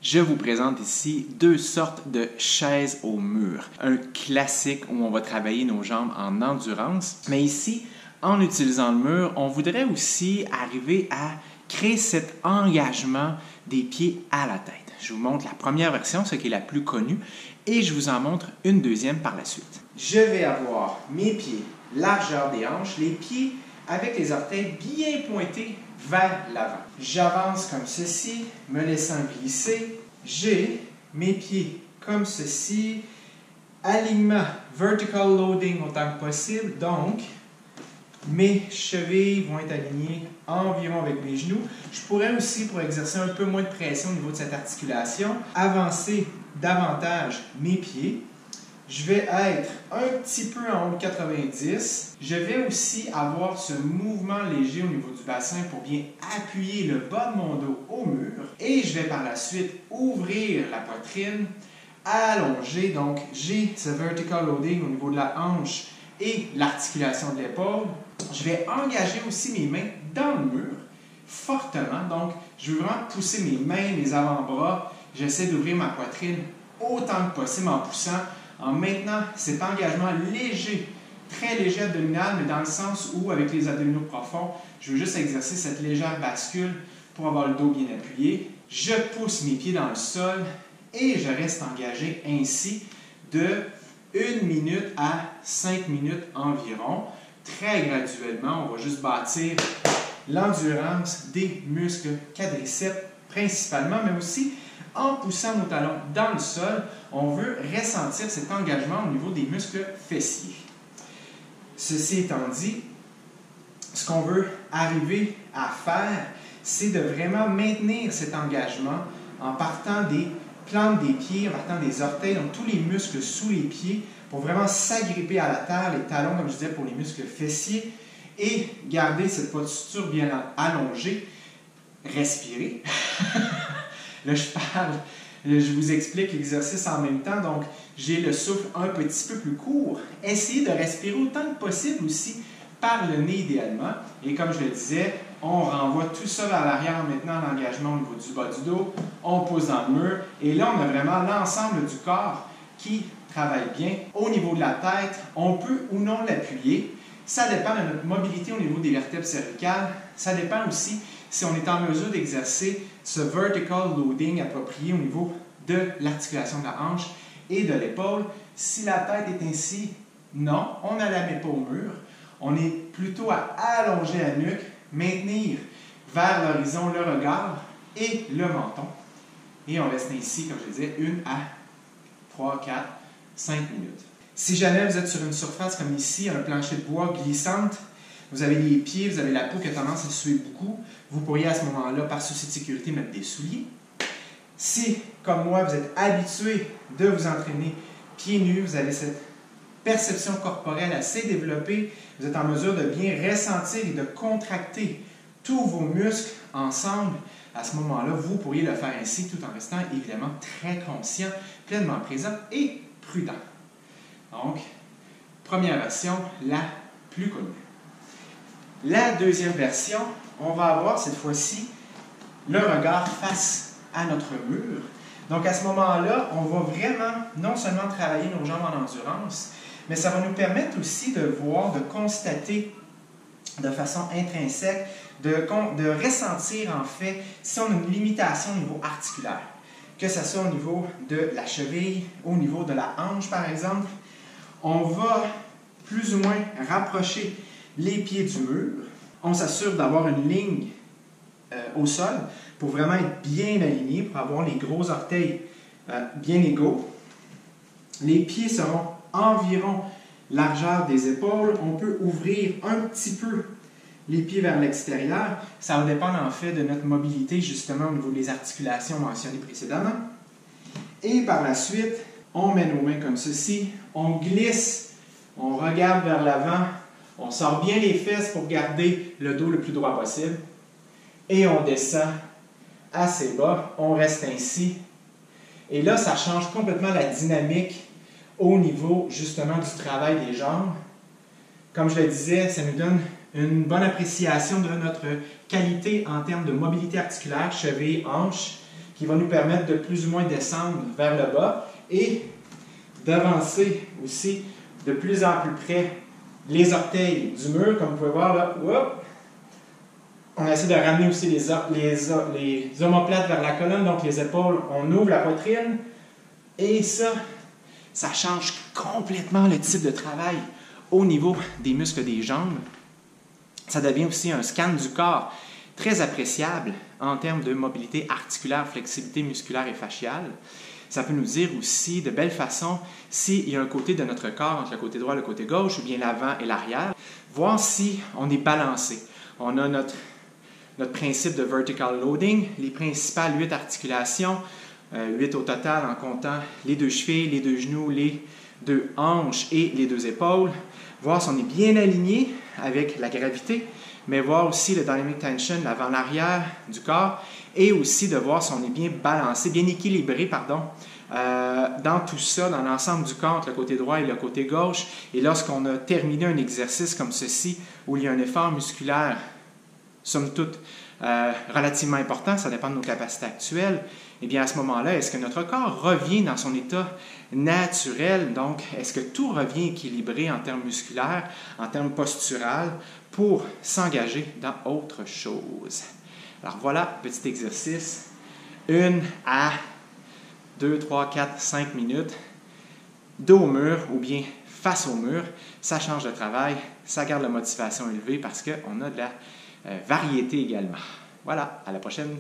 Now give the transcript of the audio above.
Je vous présente ici deux sortes de chaises au mur. Un classique où on va travailler nos jambes en endurance, mais ici, en utilisant le mur, on voudrait aussi arriver à créer cet engagement des pieds à la tête. Je vous montre la première version, ce qui est la plus connue, et je vous en montre une deuxième par la suite. Je vais avoir mes pieds, largeur des hanches, les pieds avec les orteils bien pointés vers l'avant. J'avance comme ceci, me laissant glisser. J'ai mes pieds comme ceci, alignement vertical loading autant que possible, donc mes chevilles vont être alignées environ avec mes genoux. Je pourrais aussi, pour exercer un peu moins de pression au niveau de cette articulation, avancer davantage mes pieds. Je vais être un petit peu en haut de 90. Je vais aussi avoir ce mouvement léger au niveau du bassin pour bien appuyer le bas de mon dos au mur. Et je vais par la suite ouvrir la poitrine, allonger. Donc, j'ai ce vertical loading au niveau de la hanche et l'articulation de l'épaule. Je vais engager aussi mes mains dans le mur fortement. Donc, je veux vraiment pousser mes mains, mes avant-bras. J'essaie d'ouvrir ma poitrine autant que possible en poussant, en maintenant cet engagement léger, très léger abdominal, mais dans le sens où, avec les abdominaux profonds, je veux juste exercer cette légère bascule pour avoir le dos bien appuyé. Je pousse mes pieds dans le sol et je reste engagé ainsi de 1 minute à 5 minutes environ. Très graduellement, on va juste bâtir l'endurance des muscles quadriceps principalement, mais aussi en poussant nos talons dans le sol, on veut ressentir cet engagement au niveau des muscles fessiers. Ceci étant dit, ce qu'on veut arriver à faire, c'est de vraiment maintenir cet engagement en partant des plantes des pieds, en partant des orteils, donc tous les muscles sous les pieds, pour vraiment s'agripper à la terre, les talons, comme je disais, pour les muscles fessiers, et garder cette posture bien allongée. Respirer. Là, je vous explique l'exercice en même temps, donc j'ai le souffle un petit peu plus court. Essayez de respirer autant que possible aussi par le nez idéalement. Et comme je le disais, on renvoie tout ça vers l'arrière maintenant, l'engagement au niveau du bas du dos. On pousse dans le mur et là, on a vraiment l'ensemble du corps qui travaille bien. Au niveau de la tête, on peut ou non l'appuyer. Ça dépend de notre mobilité au niveau des vertèbres cervicales. Ça dépend aussi si on est en mesure d'exercer ce vertical loading approprié au niveau de l'articulation de la hanche et de l'épaule. Si la tête est ainsi, non, on ne la met pas au mur. On est plutôt à allonger la nuque, maintenir vers l'horizon le regard et le menton. Et on reste ainsi, comme je disais, 1 à 3, 4, 5 minutes. Si jamais vous êtes sur une surface comme ici, un plancher de bois glissante, vous avez les pieds, vous avez la peau qui a tendance à suer beaucoup, vous pourriez à ce moment-là, par souci de sécurité, mettre des souliers. Si, comme moi, vous êtes habitué de vous entraîner pieds nus, vous avez cette perception corporelle assez développée, vous êtes en mesure de bien ressentir et de contracter tous vos muscles ensemble, à ce moment-là, vous pourriez le faire ainsi tout en restant évidemment très conscient, pleinement présent et prudent. Donc, première version, la plus connue. La deuxième version, on va avoir cette fois-ci le regard face à notre mur. Donc à ce moment-là, on va vraiment non seulement travailler nos jambes en endurance, mais ça va nous permettre aussi de voir, de constater de façon intrinsèque, de ressentir en fait si on a une limitation au niveau articulaire, que ce soit au niveau de la cheville, au niveau de la hanche par exemple. On va plus ou moins rapprocher les pieds du mur. On s'assure d'avoir une ligne au sol pour vraiment être bien aligné, pour avoir les gros orteils bien égaux. Les pieds seront environ largeur des épaules. On peut ouvrir un petit peu les pieds vers l'extérieur. Ça va dépendre en fait de notre mobilité justement au niveau des articulations mentionnées précédemment. Et par la suite, on met nos mains comme ceci, on glisse, on regarde vers l'avant, on sort bien les fesses pour garder le dos le plus droit possible et on descend assez bas, on reste ainsi. Et là, ça change complètement la dynamique au niveau justement du travail des jambes. Comme je le disais, ça nous donne une bonne appréciation de notre qualité en termes de mobilité articulaire, cheville, hanche, qui va nous permettre de plus ou moins descendre vers le bas et d'avancer aussi de plus en plus près les orteils du mur, comme vous pouvez voir là. Hop. On essaie de ramener aussi les omoplates vers la colonne, donc les épaules, on ouvre la poitrine. Et ça change complètement le type de travail au niveau des muscles des jambes. Ça devient aussi un scan du corps très appréciable en termes de mobilité articulaire, flexibilité musculaire et faciale. Ça peut nous dire aussi de belle façon s'il y a un côté de notre corps, entre le côté droit et le côté gauche, ou bien l'avant et l'arrière, voir si on est balancé. On a notre principe de vertical loading, les principales 8 articulations, 8 au total en comptant les 2 chevilles, les 2 genoux, les 2 hanches et les 2 épaules. Voir si on est bien aligné avec la gravité, mais voir aussi le dynamic tension, l'avant-l'arrière du corps, et aussi de voir si on est bien balancé, bien équilibré, dans tout ça, dans l'ensemble du corps, entre le côté droit et le côté gauche. Et lorsqu'on a terminé un exercice comme ceci, où il y a un effort musculaire, somme toute, relativement important, ça dépend de nos capacités actuelles, et bien à ce moment-là, est-ce que notre corps revient dans son état naturel? Donc, est-ce que tout revient équilibré en termes musculaires, en termes postural, pour s'engager dans autre chose? Alors voilà, petit exercice, 1 à 2, 3, 4, 5 minutes, dos au mur ou bien face au mur. Ça change de travail, ça garde la motivation élevée parce qu'on a de la variété également. Voilà, à la prochaine!